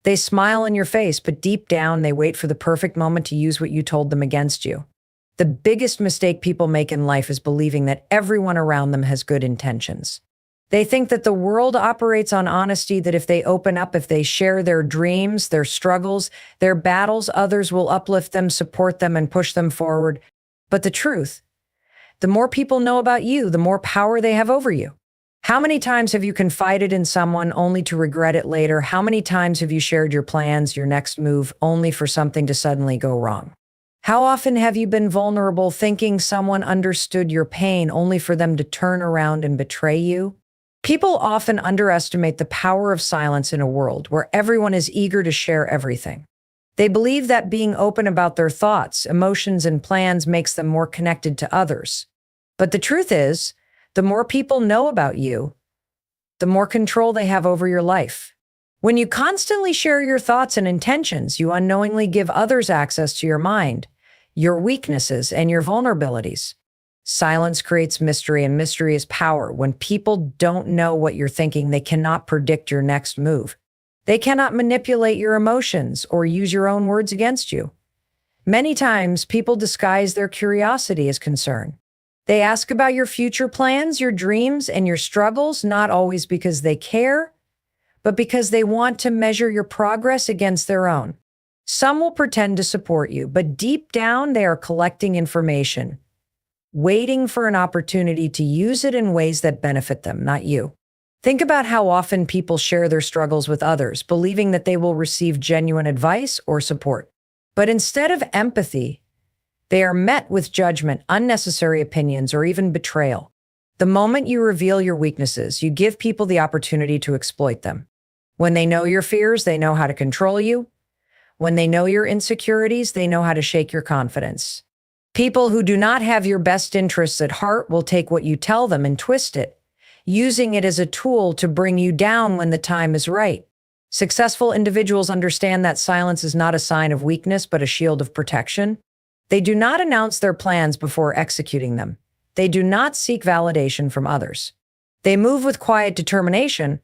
They smile in your face, but deep down, they wait for the perfect moment to use what you told them against you. The biggest mistake people make in life is believing that everyone around them has good intentions. They think that the world operates on honesty, that if they open up, if they share their dreams, their struggles, their battles, others will uplift them, support them, and push them forward. But the truth, the more people know about you, the more power they have over you. How many times have you confided in someone only to regret it later? How many times have you shared your plans, your next move, only for something to suddenly go wrong? How often have you been vulnerable, thinking someone understood your pain, only for them to turn around and betray you? People often underestimate the power of silence in a world where everyone is eager to share everything. They believe that being open about their thoughts, emotions, and plans makes them more connected to others. But the truth is, the more people know about you, the more control they have over your life. When you constantly share your thoughts and intentions, you unknowingly give others access to your mind, your weaknesses, and your vulnerabilities. Silence creates mystery, and mystery is power. When people don't know what you're thinking, they cannot predict your next move. They cannot manipulate your emotions or use your own words against you. Many times, people disguise their curiosity as concern. They ask about your future plans, your dreams, and your struggles, not always because they care, but because they want to measure your progress against their own. Some will pretend to support you, but deep down, they are collecting information, waiting for an opportunity to use it in ways that benefit them, not you. Think about how often people share their struggles with others, believing that they will receive genuine advice or support. But instead of empathy, they are met with judgment, unnecessary opinions, or even betrayal. The moment you reveal your weaknesses, you give people the opportunity to exploit them. When they know your fears, they know how to control you. When they know your insecurities, they know how to shake your confidence. People who do not have your best interests at heart will take what you tell them and twist it, using it as a tool to bring you down when the time is right. Successful individuals understand that silence is not a sign of weakness, but a shield of protection. They do not announce their plans before executing them. They do not seek validation from others. They move with quiet determination,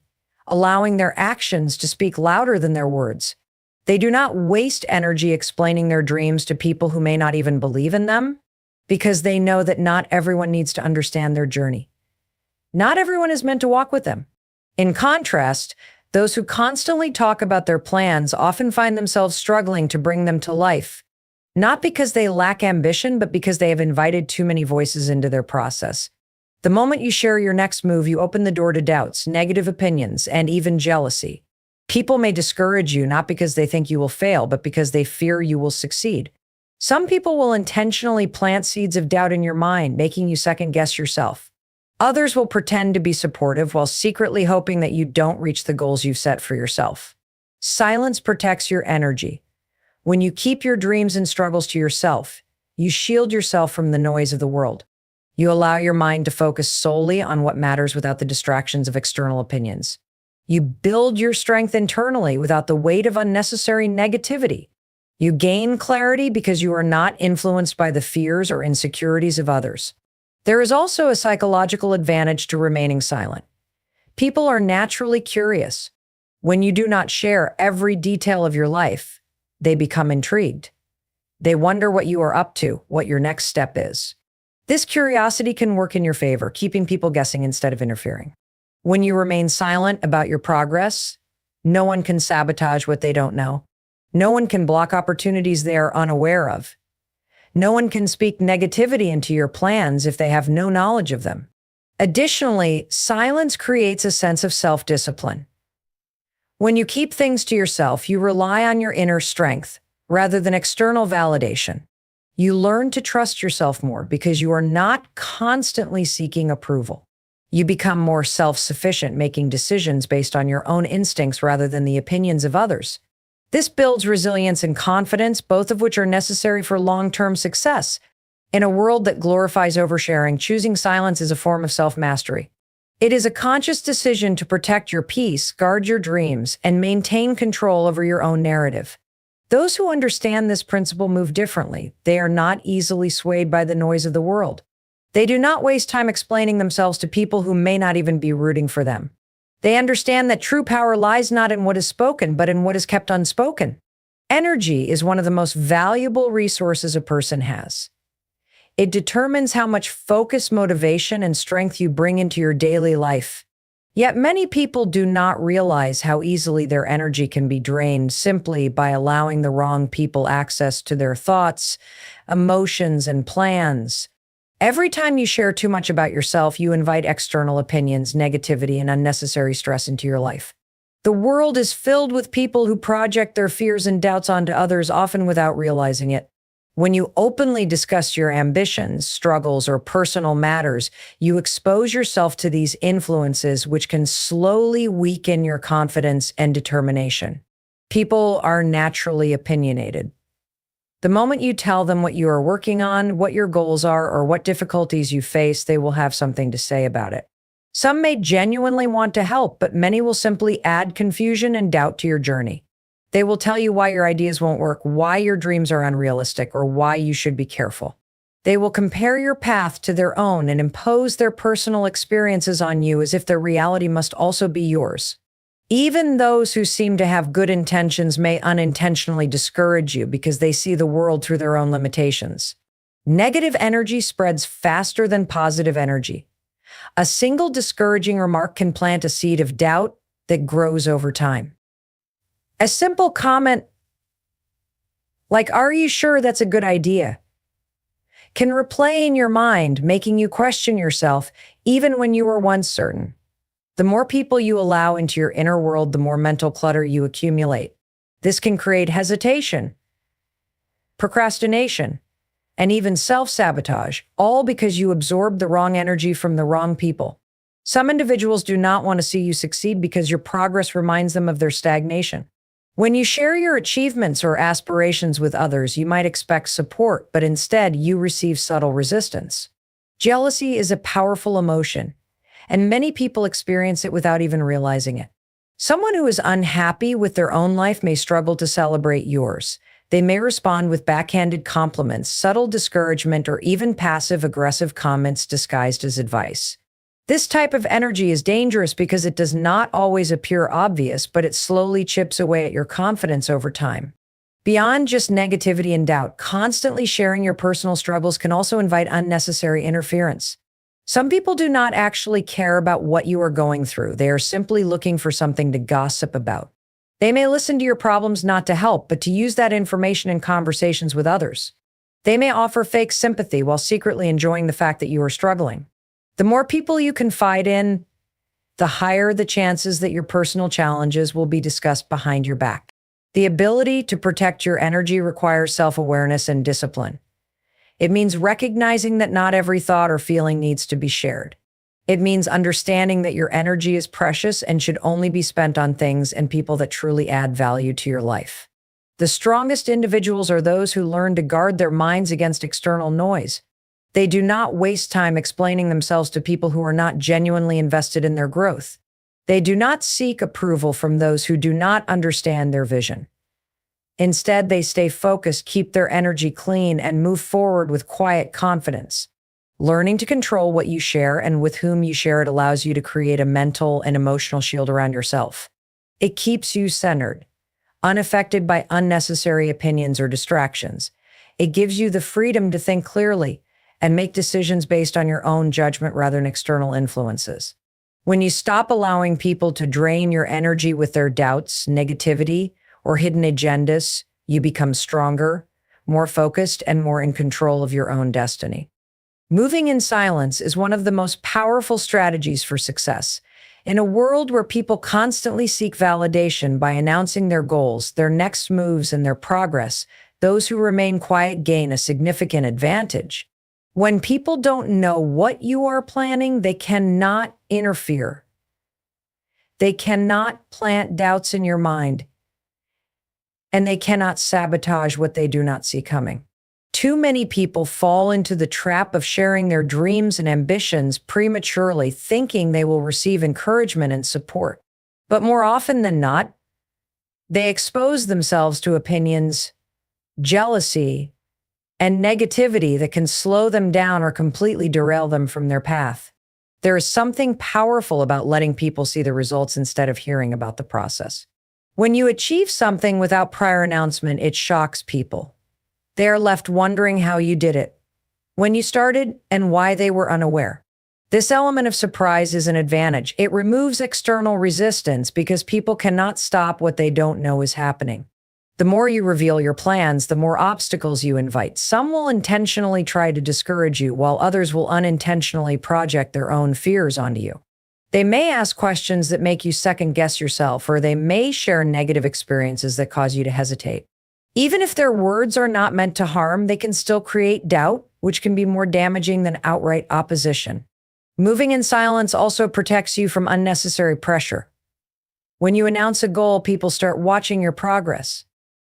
allowing their actions to speak louder than their words. They do not waste energy explaining their dreams to people who may not even believe in them, because they know that not everyone needs to understand their journey. Not everyone is meant to walk with them. In contrast, those who constantly talk about their plans often find themselves struggling to bring them to life. Not because they lack ambition, but because they have invited too many voices into their process. The moment you share your next move, you open the door to doubts, negative opinions, and even jealousy. People may discourage you not because they think you will fail, but because they fear you will succeed. Some people will intentionally plant seeds of doubt in your mind, making you second-guess yourself. Others will pretend to be supportive while secretly hoping that you don't reach the goals you've set for yourself. Silence protects your energy. When you keep your dreams and struggles to yourself, you shield yourself from the noise of the world. You allow your mind to focus solely on what matters without the distractions of external opinions. You build your strength internally without the weight of unnecessary negativity. You gain clarity because you are not influenced by the fears or insecurities of others. There is also a psychological advantage to remaining silent. People are naturally curious. When you do not share every detail of your life, they become intrigued. They wonder what you are up to, what your next step is. This curiosity can work in your favor, keeping people guessing instead of interfering. When you remain silent about your progress, no one can sabotage what they don't know. No one can block opportunities they are unaware of. No one can speak negativity into your plans if they have no knowledge of them. Additionally, silence creates a sense of self-discipline. When you keep things to yourself, you rely on your inner strength rather than external validation. You learn to trust yourself more because you are not constantly seeking approval. You become more self-sufficient, making decisions based on your own instincts rather than the opinions of others. This builds resilience and confidence, both of which are necessary for long-term success. In a world that glorifies oversharing, choosing silence is a form of self-mastery. It is a conscious decision to protect your peace, guard your dreams, and maintain control over your own narrative. Those who understand this principle move differently. They are not easily swayed by the noise of the world. They do not waste time explaining themselves to people who may not even be rooting for them. They understand that true power lies not in what is spoken, but in what is kept unspoken. Energy is one of the most valuable resources a person has. It determines how much focus, motivation, and strength you bring into your daily life. Yet many people do not realize how easily their energy can be drained simply by allowing the wrong people access to their thoughts, emotions, and plans. Every time you share too much about yourself, you invite external opinions, negativity, and unnecessary stress into your life. The world is filled with people who project their fears and doubts onto others, often without realizing it. When you openly discuss your ambitions, struggles, or personal matters, you expose yourself to these influences, which can slowly weaken your confidence and determination. People are naturally opinionated. The moment you tell them what you are working on, what your goals are, or what difficulties you face, they will have something to say about it. Some may genuinely want to help, but many will simply add confusion and doubt to your journey. They will tell you why your ideas won't work, why your dreams are unrealistic, or why you should be careful. They will compare your path to their own and impose their personal experiences on you as if their reality must also be yours. Even those who seem to have good intentions may unintentionally discourage you because they see the world through their own limitations. Negative energy spreads faster than positive energy. A single discouraging remark can plant a seed of doubt that grows over time. A simple comment like, "Are you sure that's a good idea?" can replay in your mind, making you question yourself even when you were once certain. The more people you allow into your inner world, the more mental clutter you accumulate. This can create hesitation, procrastination, and even self-sabotage, all because you absorbed the wrong energy from the wrong people. Some individuals do not want to see you succeed because your progress reminds them of their stagnation. When you share your achievements or aspirations with others, you might expect support, but instead you receive subtle resistance. Jealousy is a powerful emotion, and many people experience it without even realizing it. Someone who is unhappy with their own life may struggle to celebrate yours. They may respond with backhanded compliments, subtle discouragement, or even passive-aggressive comments disguised as advice. This type of energy is dangerous because it does not always appear obvious, but it slowly chips away at your confidence over time. Beyond just negativity and doubt, constantly sharing your personal struggles can also invite unnecessary interference. Some people do not actually care about what you are going through. They are simply looking for something to gossip about. They may listen to your problems not to help, but to use that information in conversations with others. They may offer fake sympathy while secretly enjoying the fact that you are struggling. The more people you confide in, the higher the chances that your personal challenges will be discussed behind your back. The ability to protect your energy requires self-awareness and discipline. It means recognizing that not every thought or feeling needs to be shared. It means understanding that your energy is precious and should only be spent on things and people that truly add value to your life. The strongest individuals are those who learn to guard their minds against external noise. They do not waste time explaining themselves to people who are not genuinely invested in their growth. They do not seek approval from those who do not understand their vision. Instead, they stay focused, keep their energy clean, and move forward with quiet confidence. Learning to control what you share and with whom you share it allows you to create a mental and emotional shield around yourself. It keeps you centered, unaffected by unnecessary opinions or distractions. It gives you the freedom to think clearly and make decisions based on your own judgment rather than external influences. When you stop allowing people to drain your energy with their doubts, negativity, or hidden agendas, you become stronger, more focused, and more in control of your own destiny. Moving in silence is one of the most powerful strategies for success. In a world where people constantly seek validation by announcing their goals, their next moves, and their progress, those who remain quiet gain a significant advantage. When people don't know what you are planning, they cannot interfere. They cannot plant doubts in your mind, and they cannot sabotage what they do not see coming. Too many people fall into the trap of sharing their dreams and ambitions prematurely, thinking they will receive encouragement and support. But more often than not, they expose themselves to opinions, jealousy, and negativity that can slow them down or completely derail them from their path. There is something powerful about letting people see the results instead of hearing about the process. When you achieve something without prior announcement, it shocks people. They are left wondering how you did it, when you started, and why they were unaware. This element of surprise is an advantage. It removes external resistance because people cannot stop what they don't know is happening. The more you reveal your plans, the more obstacles you invite. Some will intentionally try to discourage you, while others will unintentionally project their own fears onto you. They may ask questions that make you second-guess yourself, or they may share negative experiences that cause you to hesitate. Even if their words are not meant to harm, they can still create doubt, which can be more damaging than outright opposition. Moving in silence also protects you from unnecessary pressure. When you announce a goal, people start watching your progress.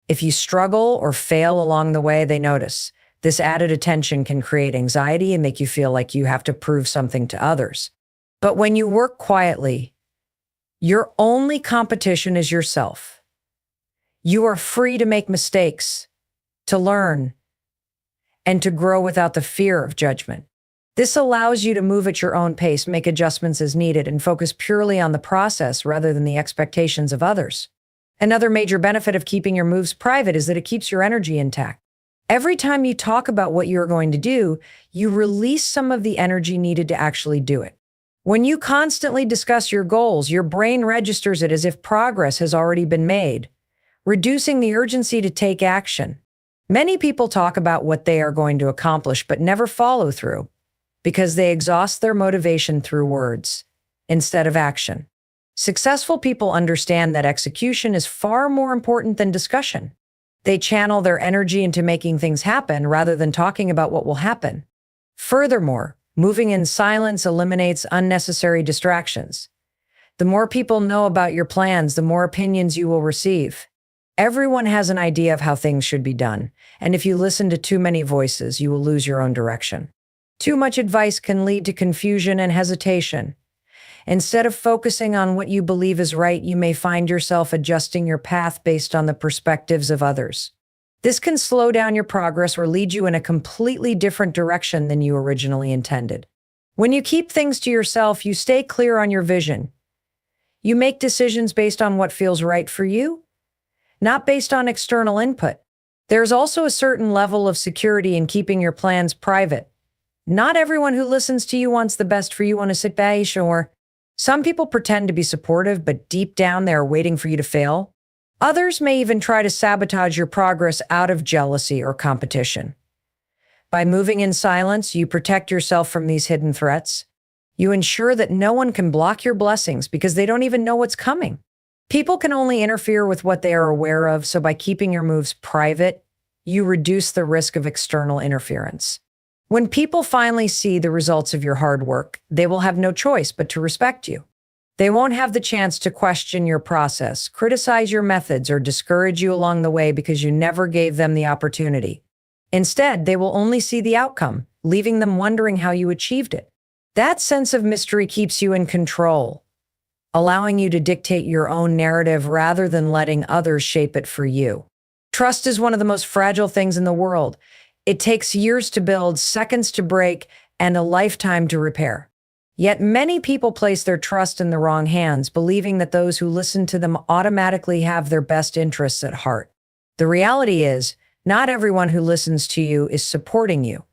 If you struggle or fail along the way, they notice. This added attention can create anxiety and make you feel like you have to prove something to others. But when you work quietly, your only competition is yourself. You are free to make mistakes, to learn, and to grow without the fear of judgment. This allows you to move at your own pace, make adjustments as needed, and focus purely on the process rather than the expectations of others. Another major benefit of keeping your moves private is that it keeps your energy intact. Every time you talk about what you're going to do, you release some of the energy needed to actually do it. When you constantly discuss your goals, your brain registers it as if progress has already been made, reducing the urgency to take action. Many people talk about what they are going to accomplish but never follow through because they exhaust their motivation through words instead of action. Successful people understand that execution is far more important than discussion. They channel their energy into making things happen rather than talking about what will happen. Furthermore, moving in silence eliminates unnecessary distractions. The more people know about your plans, the more opinions you will receive. Everyone has an idea of how things should be done, and if you listen to too many voices, you will lose your own direction. Too much advice can lead to confusion and hesitation. Instead of focusing on what you believe is right, you may find yourself adjusting your path based on the perspectives of others. This can slow down your progress or lead you in a completely different direction than you originally intended. When you keep things to yourself, you stay clear on your vision. You make decisions based on what feels right for you, not based on external input. There's also a certain level of security in keeping your plans private. Not everyone who listens to you wants the best for you on a situation, or some people pretend to be supportive, but deep down they are waiting for you to fail. Others may even try to sabotage your progress out of jealousy or competition. By moving in silence, you protect yourself from these hidden threats. You ensure that no one can block your blessings because they don't even know what's coming. People can only interfere with what they are aware of, so by keeping your moves private, you reduce the risk of external interference. When people finally see the results of your hard work, they will have no choice but to respect you. They won't have the chance to question your process, criticize your methods, or discourage you along the way because you never gave them the opportunity. Instead, they will only see the outcome, leaving them wondering how you achieved it. That sense of mystery keeps you in control, allowing you to dictate your own narrative rather than letting others shape it for you. Trust is one of the most fragile things in the world. It takes years to build, seconds to break, and a lifetime to repair. Yet many people place their trust in the wrong hands, believing that those who listen to them automatically have their best interests at heart. The reality is, not everyone who listens to you is supporting you.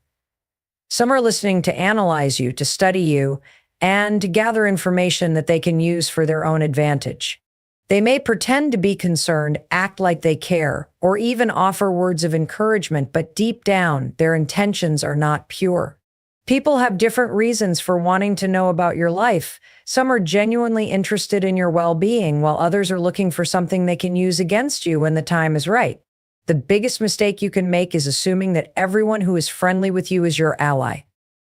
Some are listening to analyze you, to study you, and to gather information that they can use for their own advantage. They may pretend to be concerned, act like they care, or even offer words of encouragement, but deep down, their intentions are not pure. People have different reasons for wanting to know about your life. Some are genuinely interested in your well-being, while others are looking for something they can use against you when the time is right. The biggest mistake you can make is assuming that everyone who is friendly with you is your ally.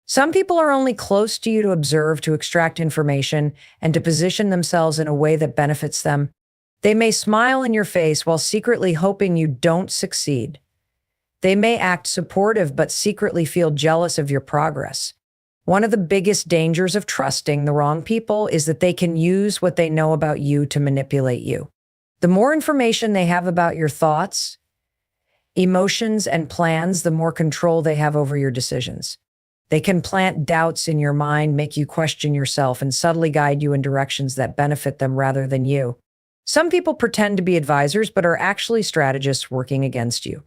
Some people are only close to you to observe, to extract information, and to position themselves in a way that benefits them. They may smile in your face while secretly hoping you don't succeed. They may act supportive but secretly feel jealous of your progress. One of the biggest dangers of trusting the wrong people is that they can use what they know about you to manipulate you. The more information they have about your thoughts, emotions, and plans, the more control they have over your decisions. They can plant doubts in your mind, make you question yourself, and subtly guide you in directions that benefit them rather than you. Some people pretend to be advisors but are actually strategists working against you.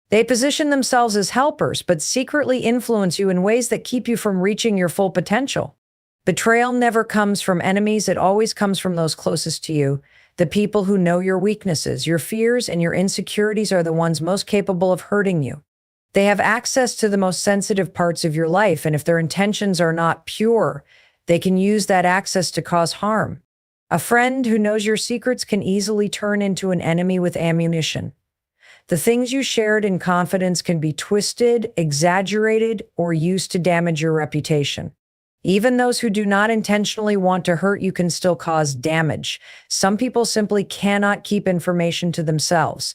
They position themselves as helpers but secretly influence you in ways that keep you from reaching your full potential. Betrayal never comes from enemies, it always comes from those closest to you. The people who know your weaknesses, your fears, and your insecurities are the ones most capable of hurting you. They have access to the most sensitive parts of your life, and if their intentions are not pure, they can use that access to cause harm. A friend who knows your secrets can easily turn into an enemy with ammunition. The things you shared in confidence can be twisted, exaggerated, or used to damage your reputation. Even those who do not intentionally want to hurt you can still cause damage. Some people simply cannot keep information to themselves.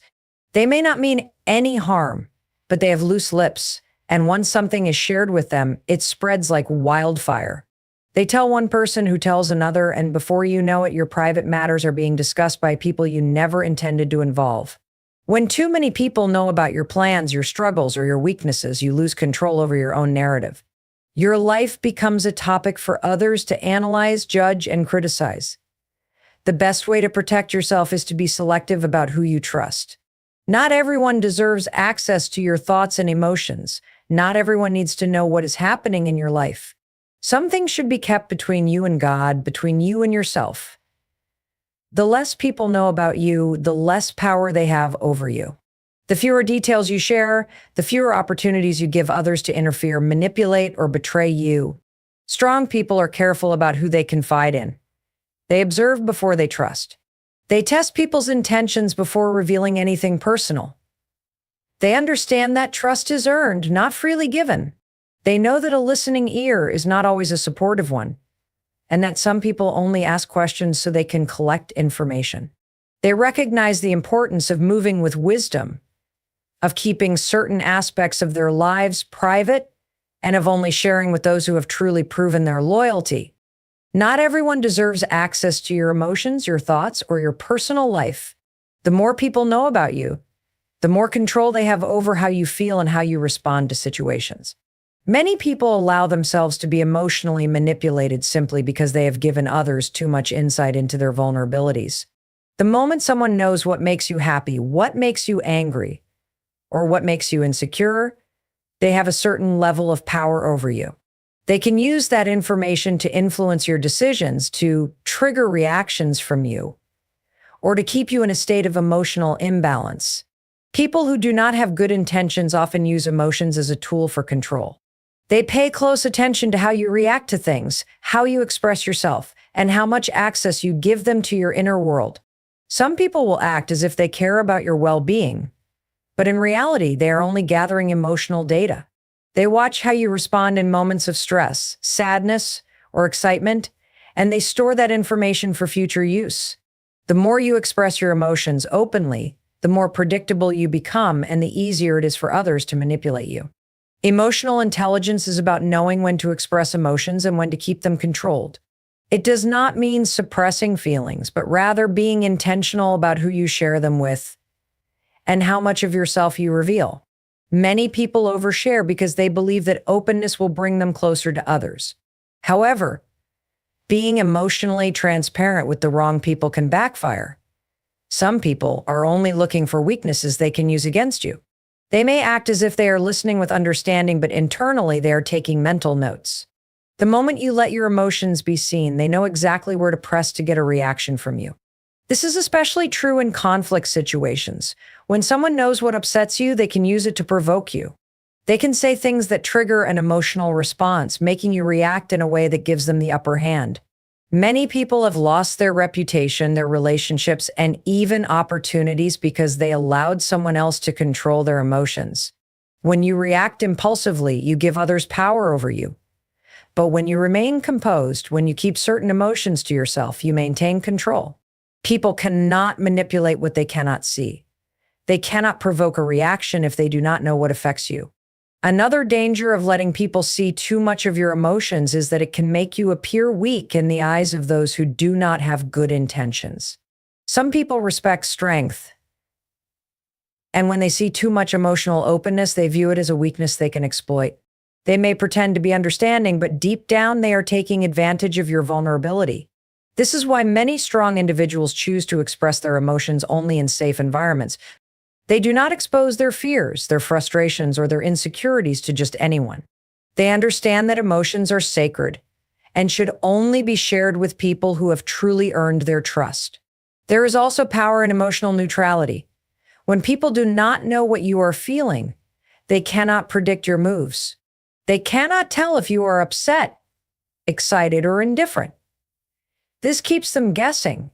They may not mean any harm, but they have loose lips, and once something is shared with them, it spreads like wildfire. They tell one person who tells another, and before you know it, your private matters are being discussed by people you never intended to involve. When too many people know about your plans, your struggles, or your weaknesses, you lose control over your own narrative. Your life becomes a topic for others to analyze, judge, and criticize. The best way to protect yourself is to be selective about who you trust. Not everyone deserves access to your thoughts and emotions. Not everyone needs to know what is happening in your life. Some things should be kept between you and God, between you and yourself. The less people know about you, the less power they have over you. The fewer details you share, the fewer opportunities you give others to interfere, manipulate, or betray you. Strong people are careful about who they confide in. They observe before they trust. They test people's intentions before revealing anything personal. They understand that trust is earned, not freely given. They know that a listening ear is not always a supportive one, and that some people only ask questions so they can collect information. They recognize the importance of moving with wisdom, of keeping certain aspects of their lives private, and of only sharing with those who have truly proven their loyalty. Not everyone deserves access to your emotions, your thoughts, or your personal life. The more people know about you, the more control they have over how you feel and how you respond to situations. Many people allow themselves to be emotionally manipulated simply because they have given others too much insight into their vulnerabilities. The moment someone knows what makes you happy, what makes you angry, or what makes you insecure, they have a certain level of power over you. They can use that information to influence your decisions, to trigger reactions from you, or to keep you in a state of emotional imbalance. People who do not have good intentions often use emotions as a tool for control. They pay close attention to how you react to things, how you express yourself, and how much access you give them to your inner world. Some people will act as if they care about your well-being, but in reality, they are only gathering emotional data. They watch how you respond in moments of stress, sadness, or excitement, and they store that information for future use. The more you express your emotions openly, the more predictable you become and the easier it is for others to manipulate you. Emotional intelligence is about knowing when to express emotions and when to keep them controlled. It does not mean suppressing feelings, but rather being intentional about who you share them with and how much of yourself you reveal. Many people overshare because they believe that openness will bring them closer to others. However, being emotionally transparent with the wrong people can backfire. Some people are only looking for weaknesses they can use against you. They may act as if they are listening with understanding, but internally they are taking mental notes. The moment you let your emotions be seen, they know exactly where to press to get a reaction from you. This is especially true in conflict situations. When someone knows what upsets you, they can use it to provoke you. They can say things that trigger an emotional response, making you react in a way that gives them the upper hand. Many people have lost their reputation, their relationships, and even opportunities because they allowed someone else to control their emotions. When you react impulsively, you give others power over you. But when you remain composed, when you keep certain emotions to yourself, you maintain control. People cannot manipulate what they cannot see. They cannot provoke a reaction if they do not know what affects you. Another danger of letting people see too much of your emotions is that it can make you appear weak in the eyes of those who do not have good intentions. Some people respect strength, and when they see too much emotional openness, they view it as a weakness they can exploit. They may pretend to be understanding, but deep down they are taking advantage of your vulnerability. This is why many strong individuals choose to express their emotions only in safe environments. They do not expose their fears, their frustrations, or their insecurities to just anyone. They understand that emotions are sacred and should only be shared with people who have truly earned their trust. There is also power in emotional neutrality. When people do not know what you are feeling, they cannot predict your moves. They cannot tell if you are upset, excited, or indifferent. This keeps them guessing,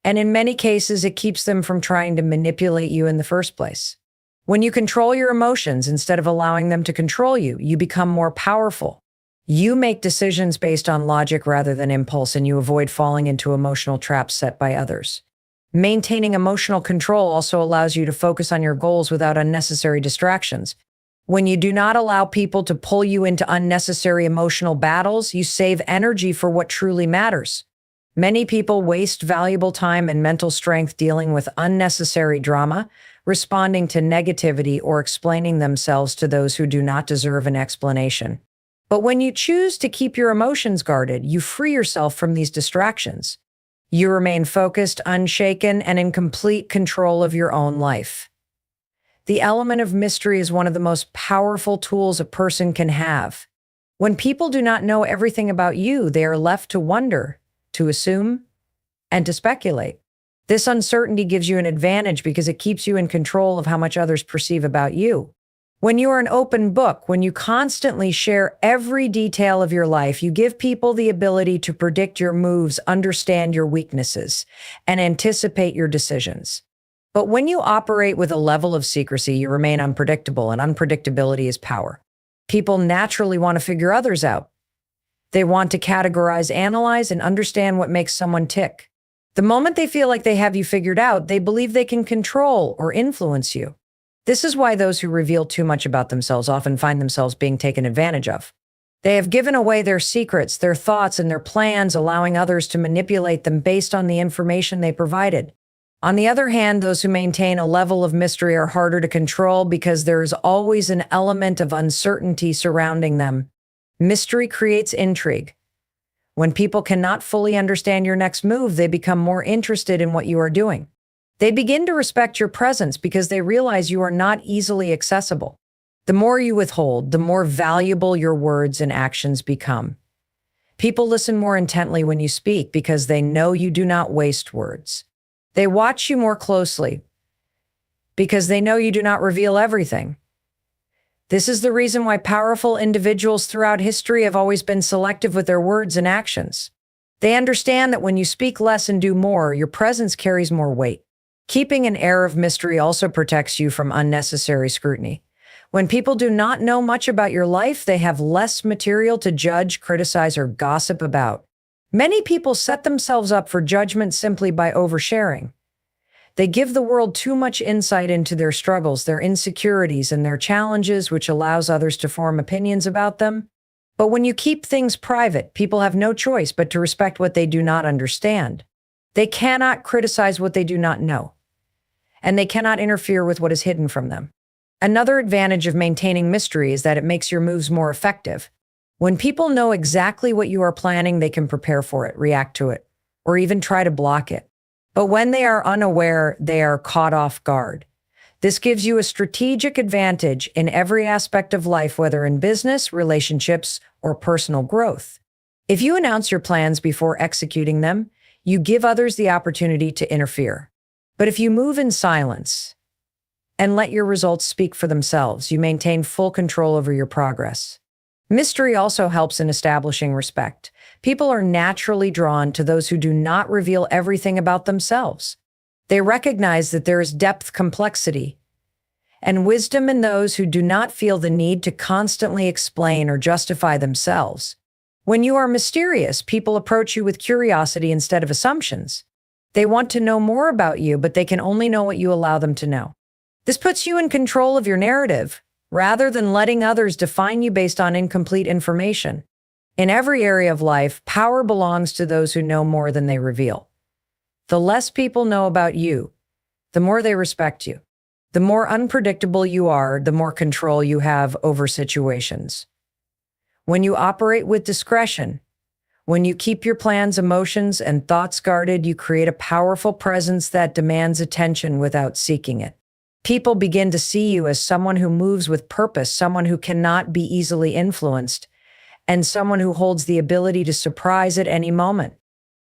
and in many cases, it keeps them from trying to manipulate you in the first place. When you control your emotions instead of allowing them to control you, you become more powerful. You make decisions based on logic rather than impulse, and you avoid falling into emotional traps set by others. Maintaining emotional control also allows you to focus on your goals without unnecessary distractions. When you do not allow people to pull you into unnecessary emotional battles, you save energy for what truly matters. Many people waste valuable time and mental strength dealing with unnecessary drama, responding to negativity, or explaining themselves to those who do not deserve an explanation. But when you choose to keep your emotions guarded, you free yourself from these distractions. You remain focused, unshaken, and in complete control of your own life. The element of mystery is one of the most powerful tools a person can have. When people do not know everything about you, they are left to wonder, to assume, and to speculate. This uncertainty gives you an advantage because it keeps you in control of how much others perceive about you. When you are an open book, when you constantly share every detail of your life, you give people the ability to predict your moves, understand your weaknesses, and anticipate your decisions. But when you operate with a level of secrecy, you remain unpredictable, and unpredictability is power. People naturally want to figure others out. They want to categorize, analyze, and understand what makes someone tick. The moment they feel like they have you figured out, they believe they can control or influence you. This is why those who reveal too much about themselves often find themselves being taken advantage of. They have given away their secrets, their thoughts, and their plans, allowing others to manipulate them based on the information they provided. On the other hand, those who maintain a level of mystery are harder to control because there is always an element of uncertainty surrounding them. Mystery creates intrigue. When people cannot fully understand your next move, they become more interested in what you are doing. They begin to respect your presence because they realize you are not easily accessible. The more you withhold, the more valuable your words and actions become. People listen more intently when you speak because they know you do not waste words. They watch you more closely because they know you do not reveal everything. This is the reason why powerful individuals throughout history have always been selective with their words and actions. They understand that when you speak less and do more, your presence carries more weight. Keeping an air of mystery also protects you from unnecessary scrutiny. When people do not know much about your life, they have less material to judge, criticize, or gossip about. Many people set themselves up for judgment simply by oversharing. They give the world too much insight into their struggles, their insecurities, and their challenges, which allows others to form opinions about them. But when you keep things private, people have no choice but to respect what they do not understand. They cannot criticize what they do not know, and they cannot interfere with what is hidden from them. Another advantage of maintaining mystery is that it makes your moves more effective. When people know exactly what you are planning, they can prepare for it, react to it, or even try to block it. But when they are unaware, they are caught off guard. This gives you a strategic advantage in every aspect of life, whether in business, relationships, or personal growth. If you announce your plans before executing them, you give others the opportunity to interfere. But if you move in silence and let your results speak for themselves, you maintain full control over your progress. Mystery also helps in establishing respect. People are naturally drawn to those who do not reveal everything about themselves. They recognize that there is depth, complexity, and wisdom in those who do not feel the need to constantly explain or justify themselves. When you are mysterious, people approach you with curiosity instead of assumptions. They want to know more about you, but they can only know what you allow them to know. This puts you in control of your narrative, rather than letting others define you based on incomplete information. In every area of life, power belongs to those who know more than they reveal. The less people know about you, the more they respect you. The more unpredictable you are, the more control you have over situations. When you operate with discretion, when you keep your plans, emotions, and thoughts guarded, you create a powerful presence that demands attention without seeking it. People begin to see you as someone who moves with purpose, someone who cannot be easily influenced, and someone who holds the ability to surprise at any moment.